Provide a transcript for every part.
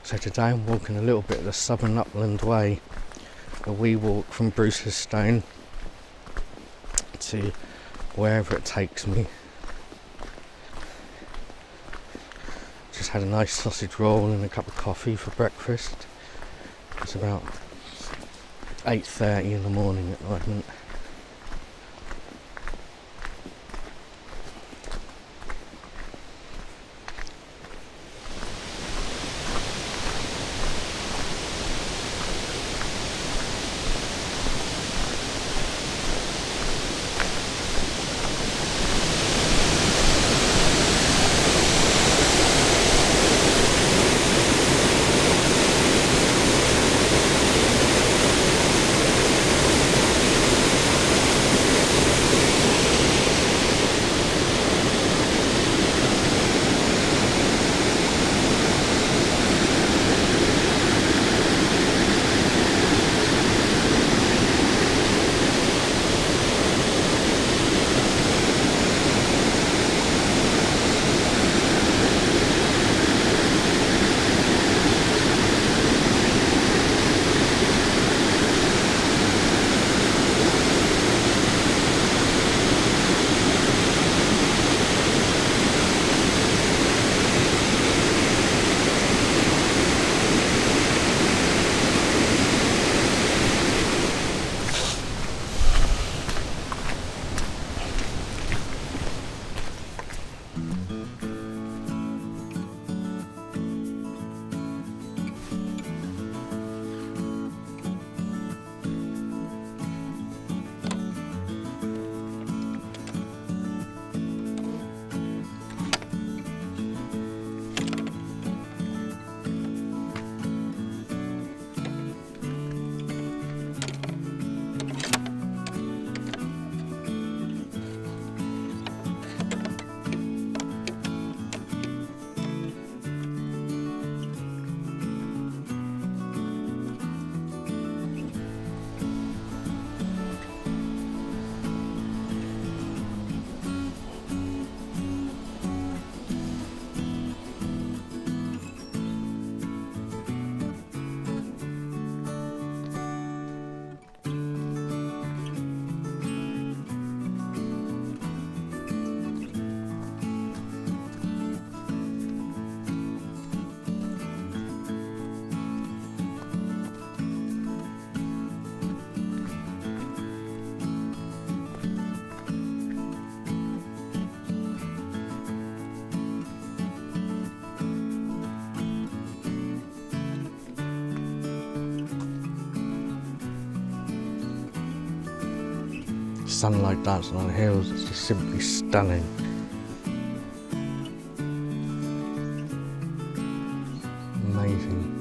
So today I'm walking a little bit of the Southern Upland Way, a wee walk from Bruce's Stone to wherever it takes me. Just had a nice sausage roll and a cup of coffee for breakfast. It's about 8:30 in the morning at the moment. Sunlight dancing on the hills, it's just simply stunning. Amazing.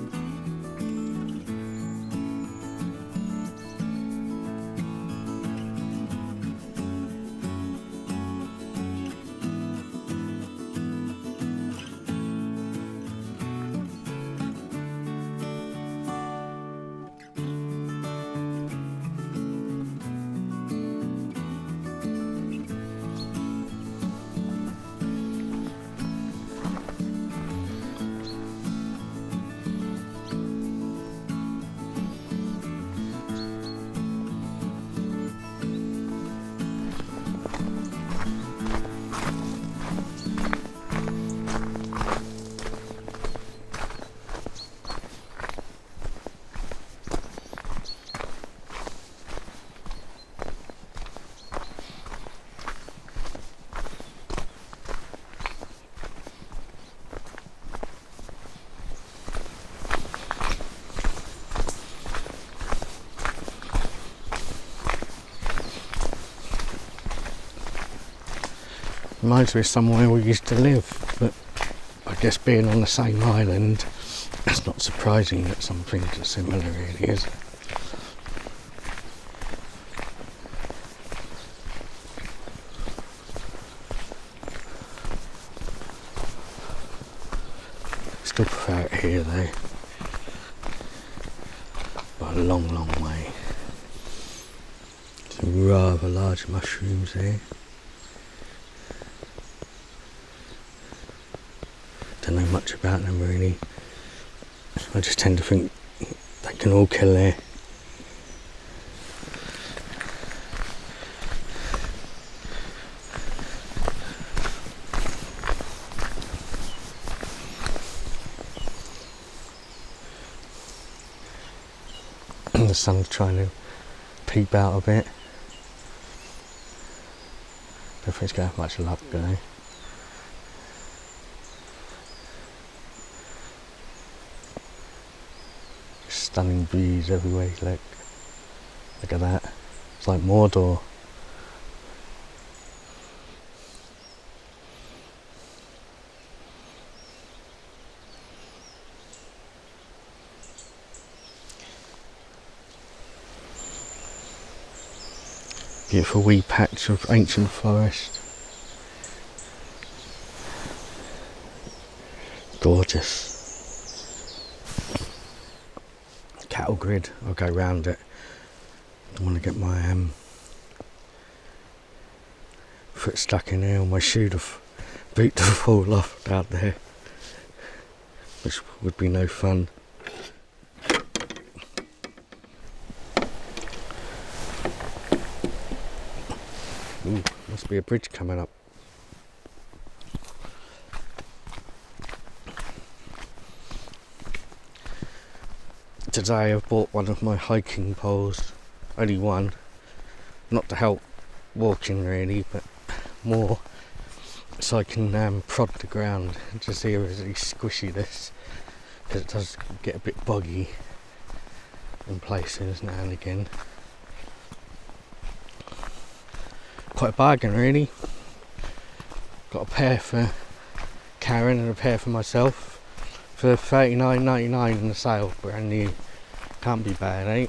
Reminds me of somewhere we used to live, but I guess being on the same island, it's not surprising that some things are similar, really, is it? Still prefer it here though, by a long, long way. Some rather large mushrooms here. Don't know much about them really. I just tend to think they can all kill there. The sun's trying to peep out a bit. Don't think it's going to have much luck though. Stunning views everywhere you look. Look at that. It's like Mordor. Beautiful wee patch of ancient forest. Gorgeous. Cattle grid. I'll go round it. I want to get my foot stuck in there, or my boot to fall off out there, which would be no fun. Ooh, must be a bridge coming up. Today I've bought one of my hiking poles, only one, not to help walking really, but more so I can prod the ground to see how really squishy this, because it does get a bit boggy in places now and again. Quite a bargain really. Got a pair for Karen and a pair for myself for $39.99 in the sale, brand new. Can't be bad, eh?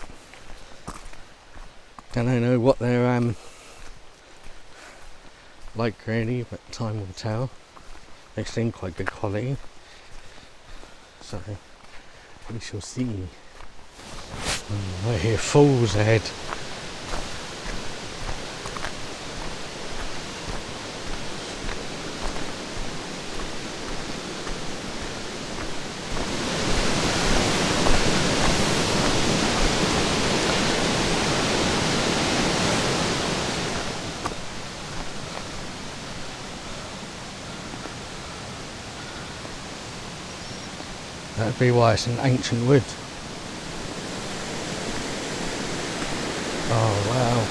Don't know what they're like really, but time will tell. They seem quite good quality, so we shall see. I hear falls ahead. That'd be why it's an ancient wood. Oh wow.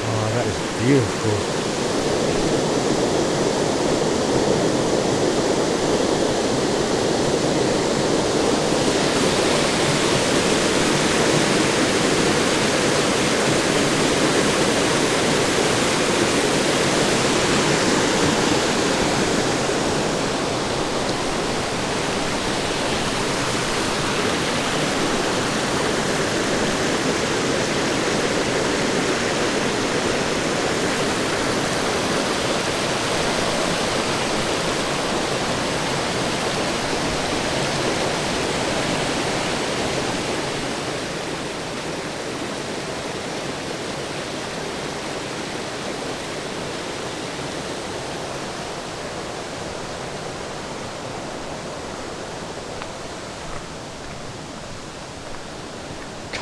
Oh, that is beautiful.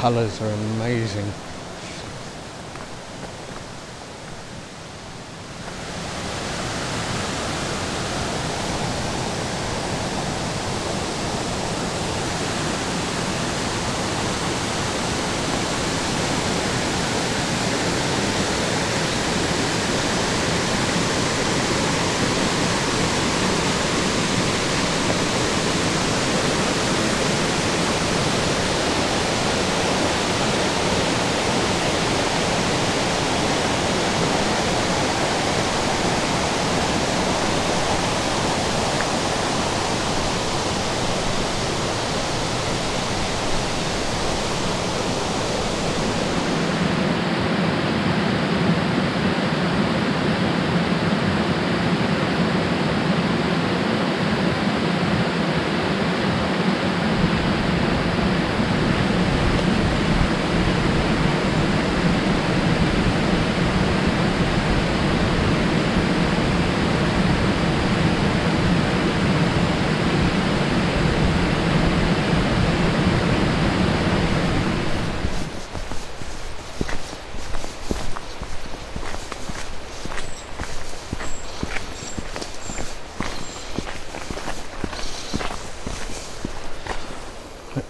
Colours are amazing.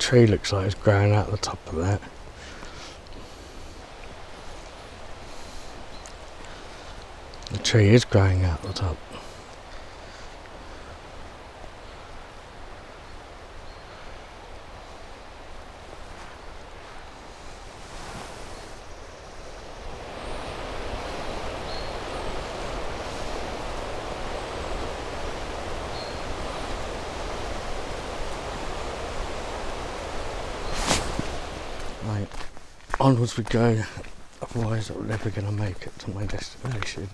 tree looks like it's growing out the top of that. The tree is growing out the top. Right, onwards we go, otherwise I'm never going to make it to my destination.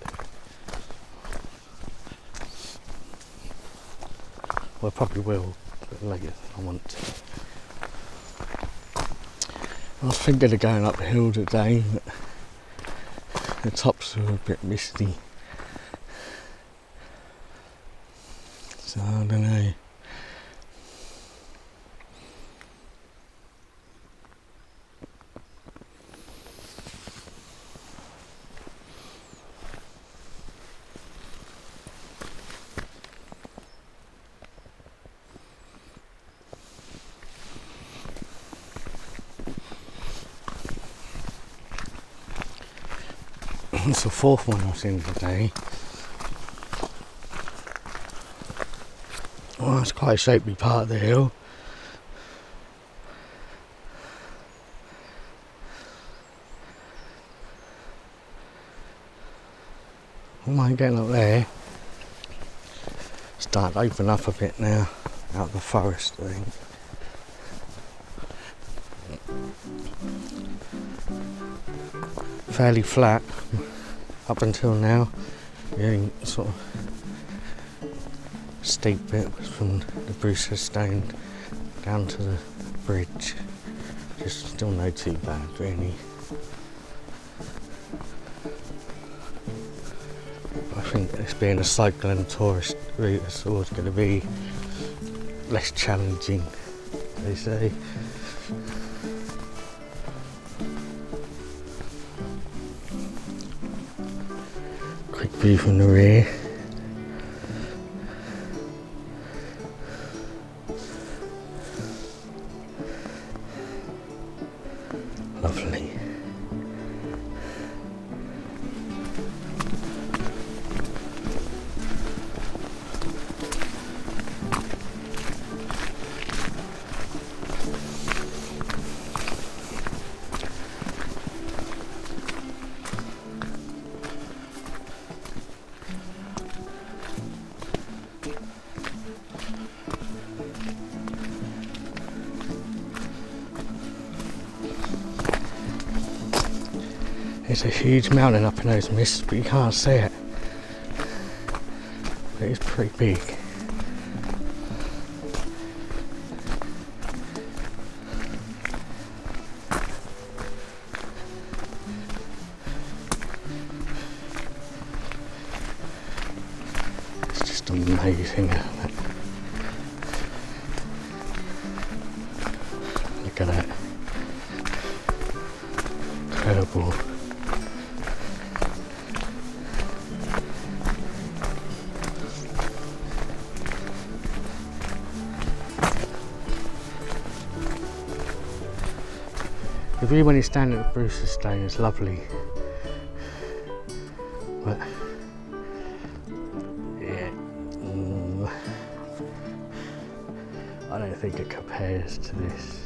Well, I probably will, but later than I want to. I was thinking of going up the hill today, but the tops are a bit misty. So I don't know. It's the fourth one I've seen today. Well, it's quite a shapely part of the hill. I mind getting up there. Start to open up a bit now, out of the forest thing. Fairly flat up until now. The only sort of steep bit was from the Brewster Stone down to the bridge. Just still no too bad really. I think this being a cycle and tourist route is always going to be less challenging, they say. Quick view from the rear. Lovely. It's a huge mountain up in those mists, but you can't see it. But it's pretty big. It's just amazing, isn't it? Look at that. Incredible. The view when you stand at the Brewster Stone is lovely, but yeah, I don't think it compares to this.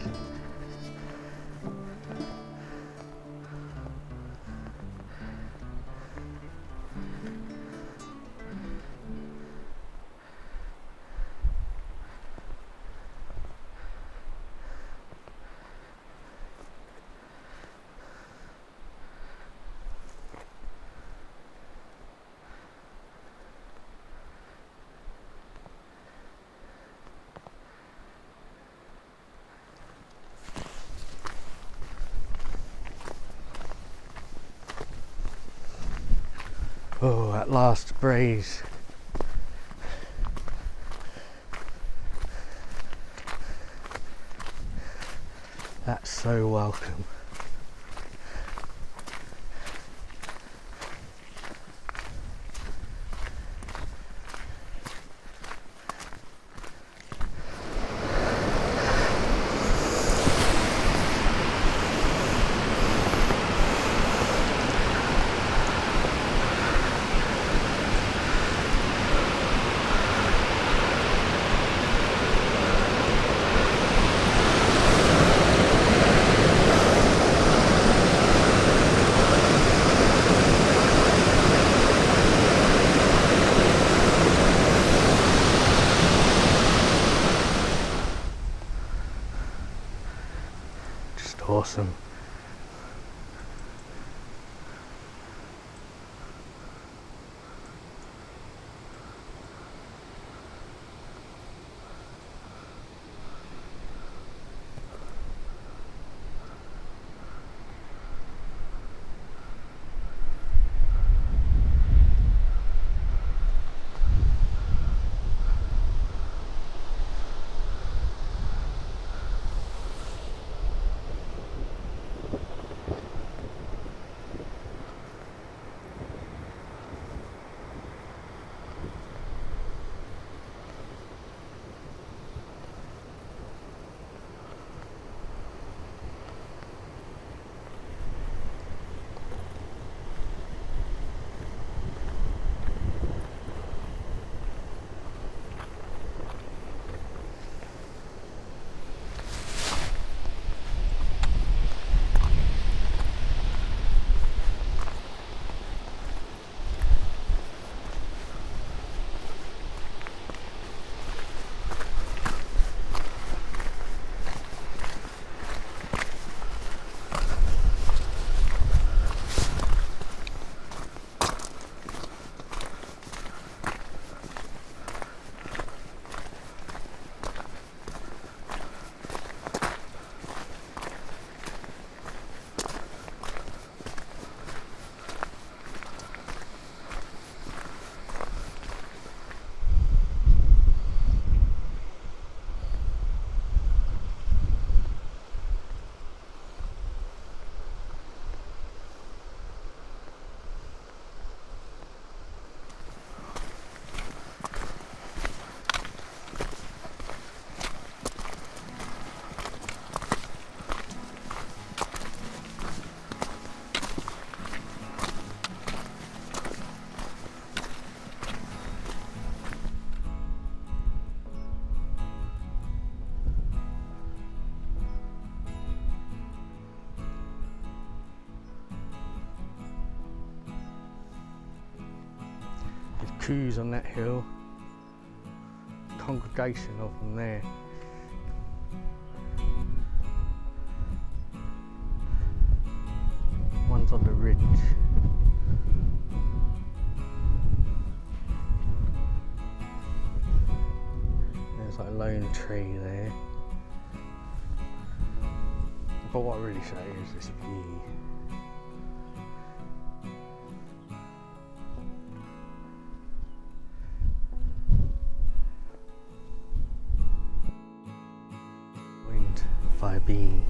Oh, at last, breeze. That's so welcome. awesome. Queues on that hill, congregation of them there. One's on the ridge. There's like a lone tree there. But what I really show you is this view. Being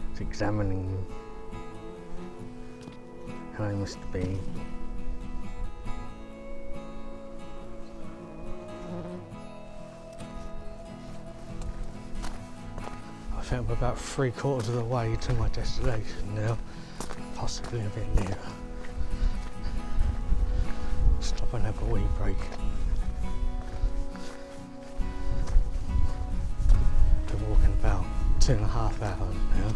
it's examining how it must be. I think I'm about 3/4 of the way to my destination now, possibly a bit nearer. Stop and have a wee break. Walking about 2.5 hours now.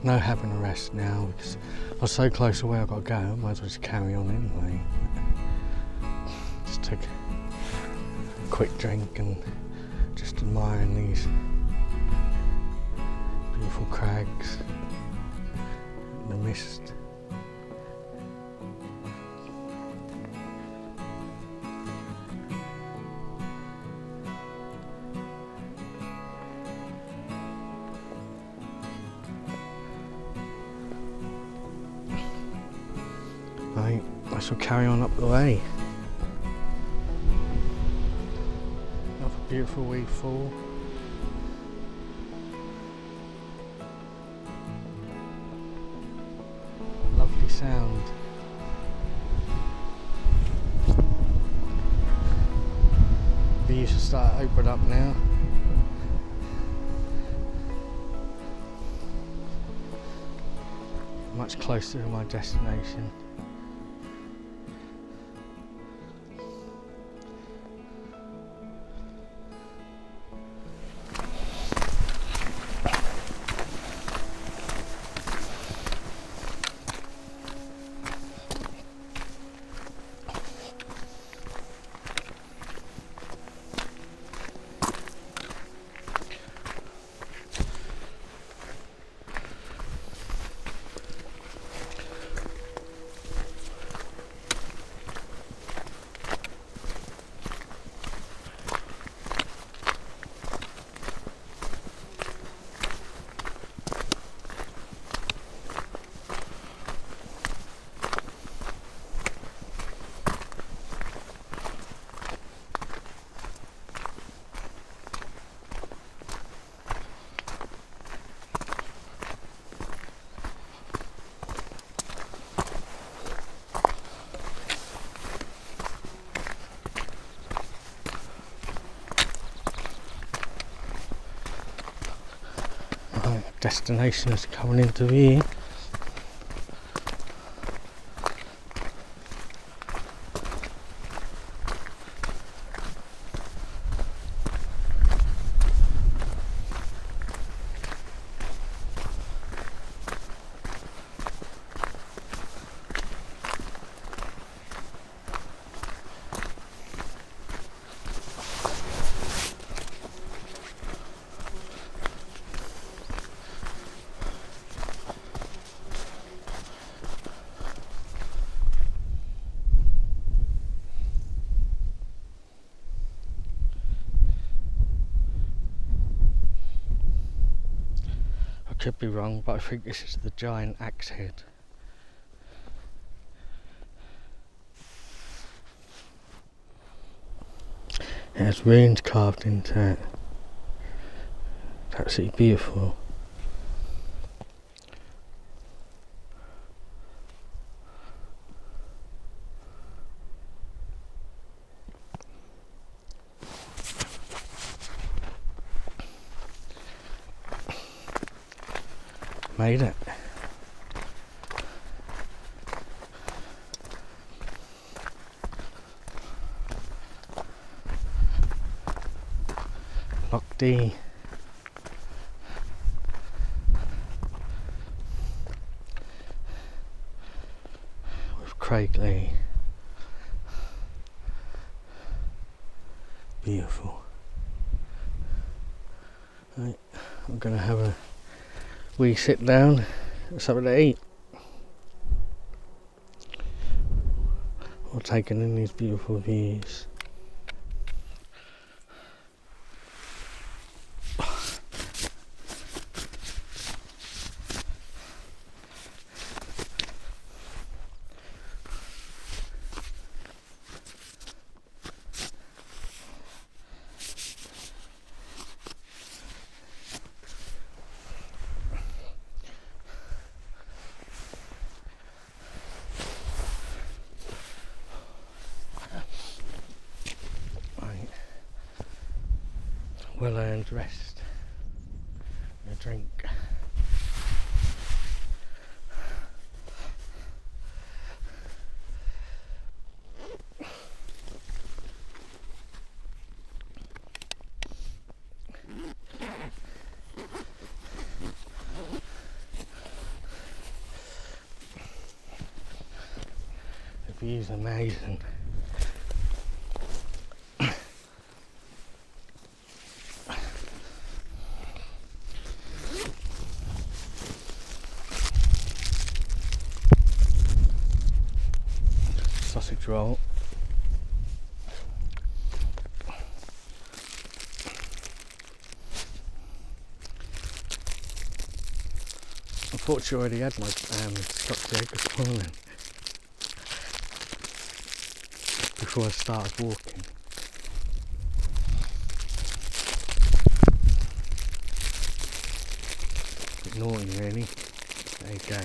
No having a rest now because I was so close to where I got to go. I might as well just carry on anyway. Just take a quick drink and just admiring these beautiful crags, the mist. Right, I shall carry on up the way. Another beautiful wee fall. Lovely sound. views are starting to open up now. Much closer to my destination. Destination is coming into view. Could be wrong, but I think this is the giant axe head. It has runes carved into it. It's absolutely beautiful. Made it. Loch Dee. With Craigley. Beautiful. Right, I'm gonna have a wee sit down, something to eat. We're taking in these beautiful views. Well earned rest and a drink. The view's amazing. Sausage roll. Unfortunately, I already had my Scotch egg this morning before I started walking. Bit naughty, really. There you go.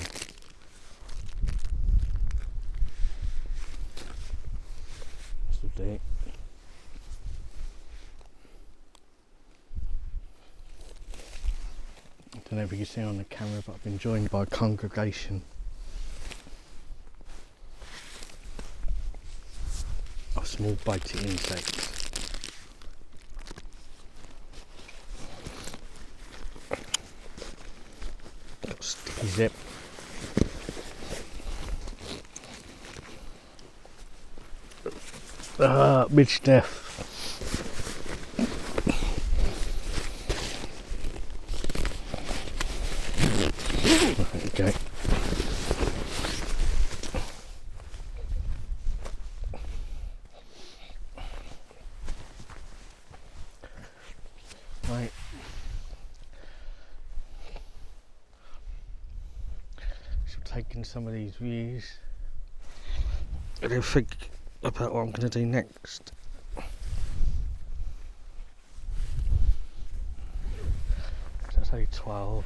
This will do it. Don't know if you can see on the camera, but I've been joined by a congregation of small bitey insects. Got sticky zip. Midge death. Okay. Right. So taking some of these views, I don't think about what I'm going to do next. That's only 12.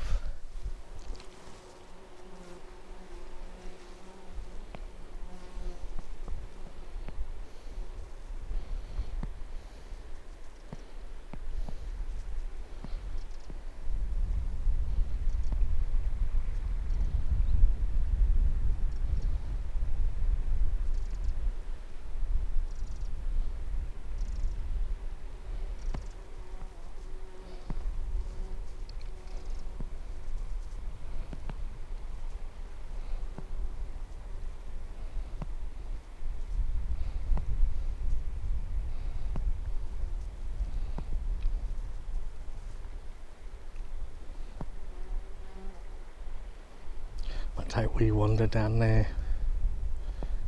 I'll take a wee wander down there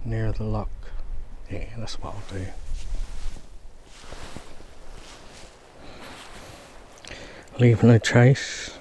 near the lock. Yeah, that's what I'll do. Leave no trace.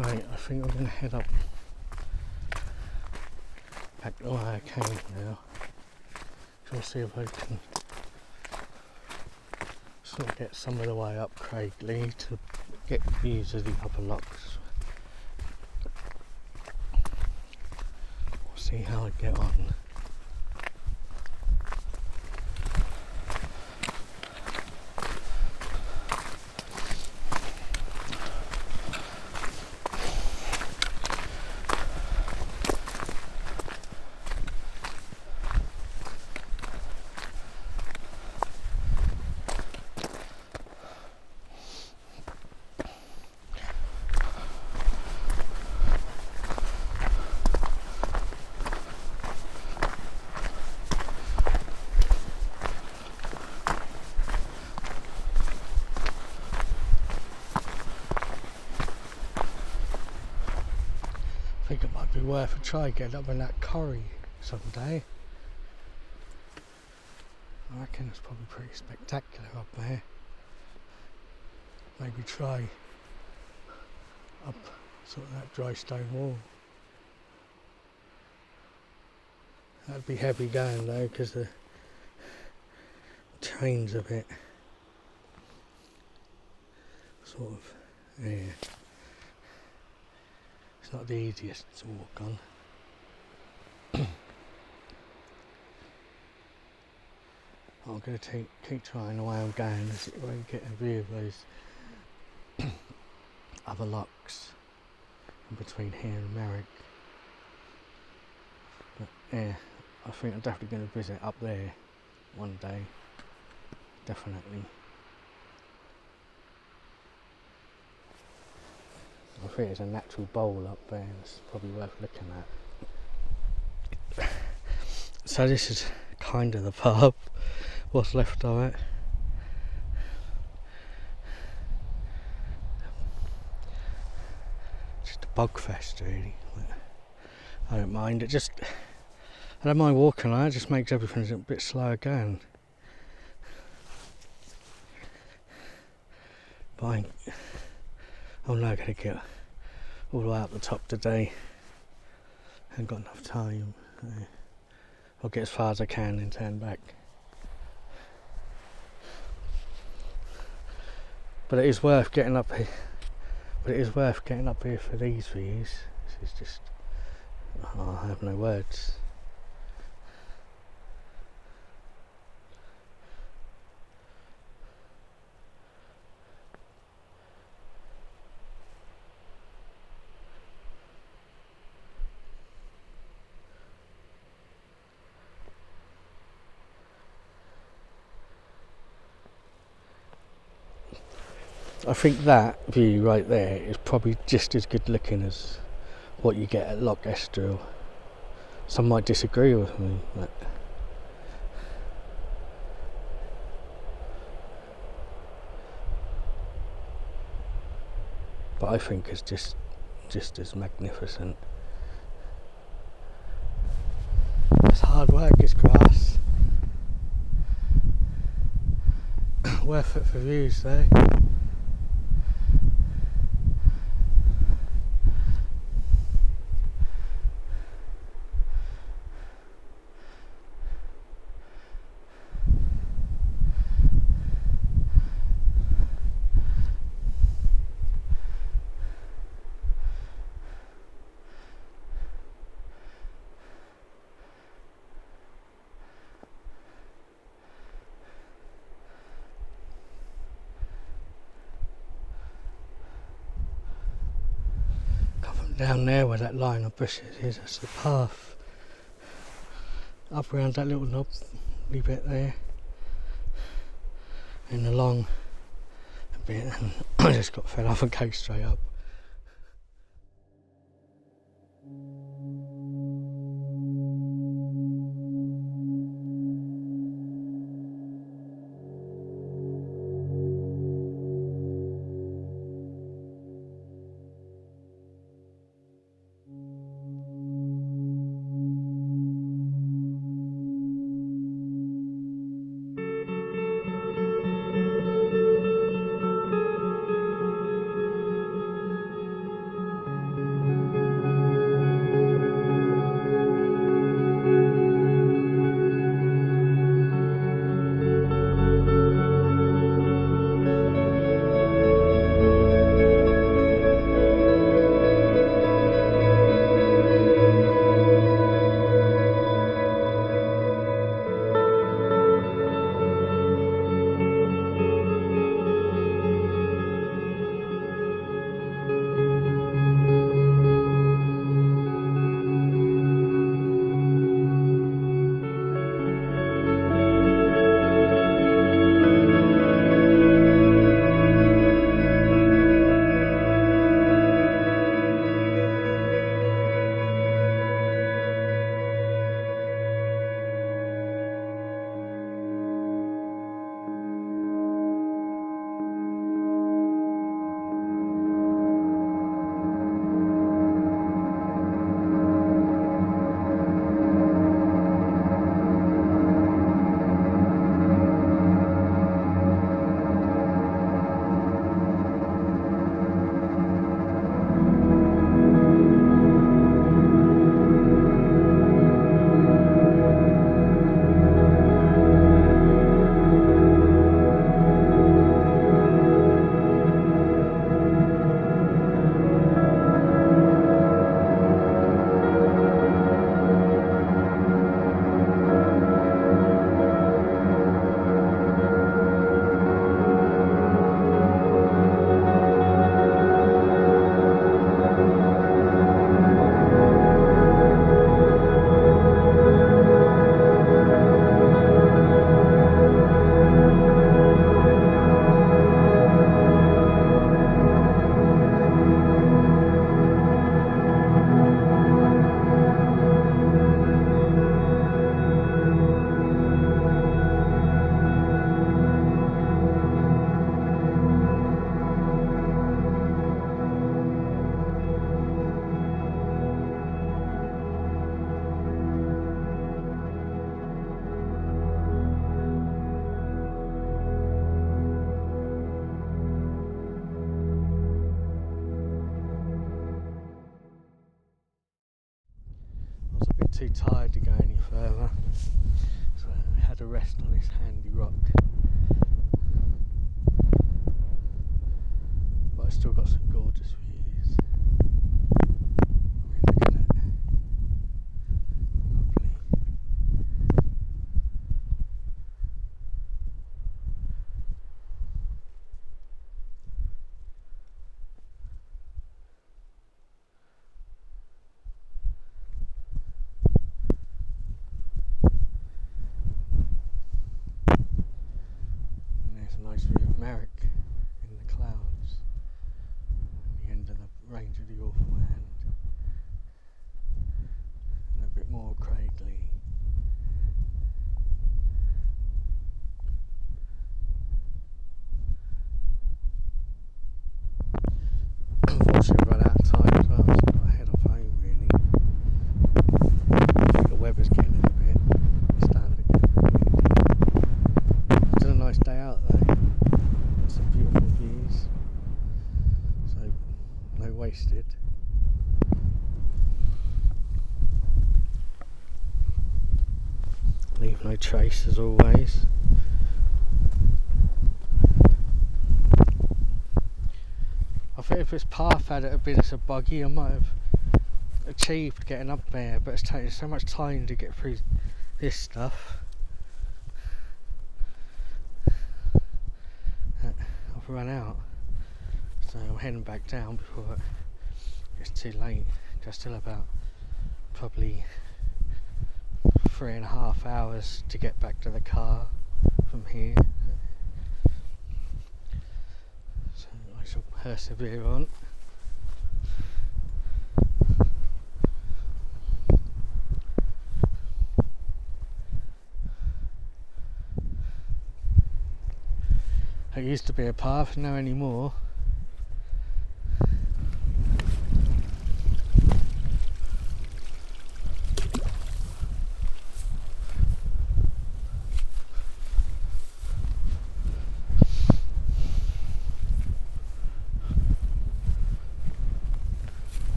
Right, I think I'm going to head up back the way I came now. Try to see if I can sort of get some of the way up Craigley to get views of the upper locks. We'll see how I get on. I think it might be worth a try getting up in that corrie someday. I reckon it's probably pretty spectacular up there. Maybe try up sort of that dry stone wall. That'd be heavy going though, because the terrain's a bit sort of, yeah. It's not the easiest to walk on. I'm going to keep trying the way I'm going to see if I can get a view of those other locks in between here and Merrick. But yeah, I think I'm definitely going to visit up there one day. Definitely. think there's a natural bowl up there, and it's probably worth looking at. So this is kind of the pub, what's left of it. Just a bug fest really. I don't mind it, I don't mind walking on it, just makes everything a bit slower going. But I'm not going to get all the way up the top today. I haven't got enough time. I'll get as far as I can and turn back. But it is worth getting up here. For these views. This is just, I have no words. I think that view right there is probably just as good looking as what you get at Loch Estrel. Some might disagree with me, but I think it's just as magnificent. It's hard work, it's grass. Worth it for views though. Down there where that line of bushes is, that's the path. Up around that little knobbly bit there. And along a bit, and I just got fed up and go straight up. too tired to go any further, so I had a rest on this handy rock. But I still got some gorgeous views. I mean, look at it. Lovely. And there's a nice view of Merrick in the clouds, at the end of the range of the Awful Hand, and a bit more Craigley. Unfortunately, I've run out of time as well, so I've got to head off home really. I think the weather's getting in a bit, it's starting to get a bit windy. It's been a nice day out though, some beautiful views, so no wasted. Leave no trace as always. I think if this path had it been as a buggy, I might have achieved getting up there, but it's taken so much time to get through this stuff that I've run out. So I'm heading back down before it's too late. There's still about probably 3.5 hours to get back to the car from here. So I shall persevere on. It used to be a path, no anymore.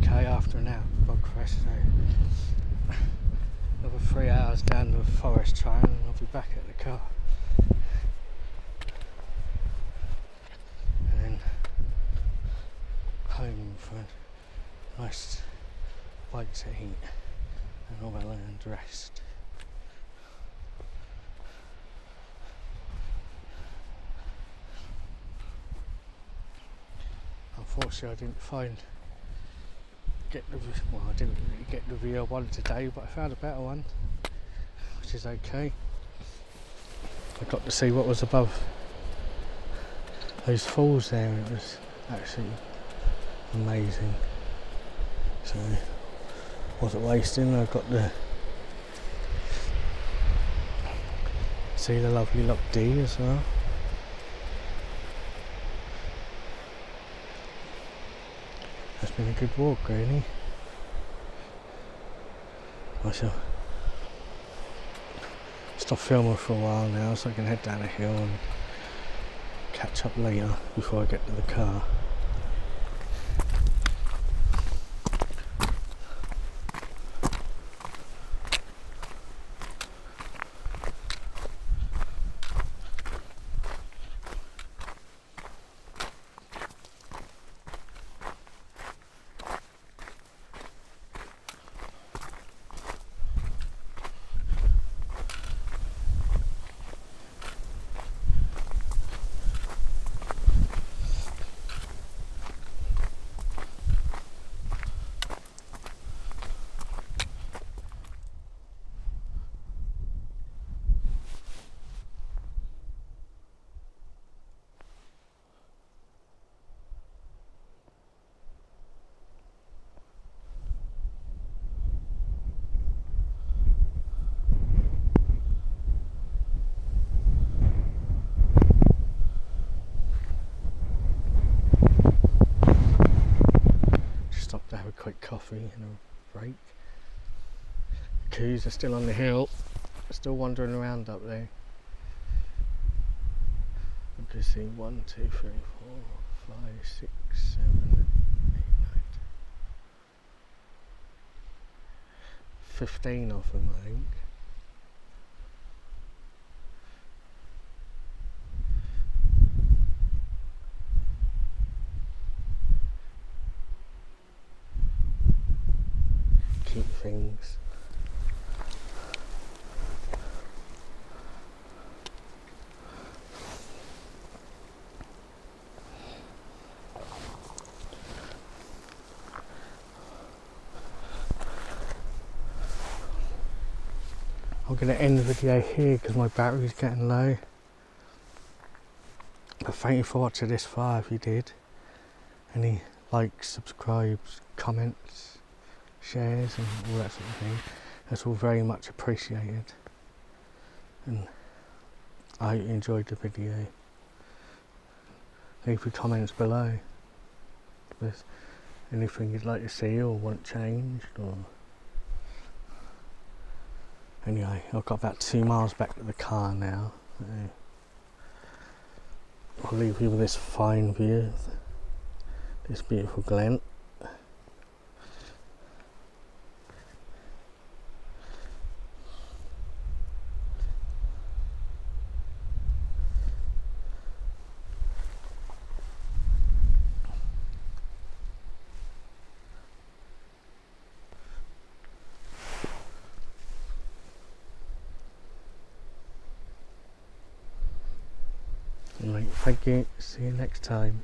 Okay, after an hour bog crest, so another 3 hours down the forest trail and I'll be back at the car. And then home for a nice bite to eat and all my land rest. Unfortunately, I didn't I didn't really get the view I wanted today, but I found a better one, which is okay. I got to see what was above those falls there, and it was actually amazing. So wasn't wasting. I got to see the lovely Loch Dee as well. It's been a good walk really. I shall stop filming for a while now so I can head down a hill and catch up later before I get to the car. coffee and a break. The coos are still on the hill, still wandering around up there. You can see 1, 2, 3, 4, 5, 6, 7, 8, 9, 15 of them, I think. Keep things. I'm going to end the video here because my battery's getting low. But thank you for watching this far if you did. Any likes, subscribes, comments, shares and all that sort of thing. That's all very much appreciated. And I hope you enjoyed the video. Leave your comments below. If there's anything you'd like to see or want changed or... Anyway, I've got about 2 miles back to the car now. So I'll leave you with this fine view of this beautiful glen. Right, thank you. See you next time.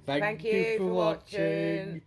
Thank you for watching.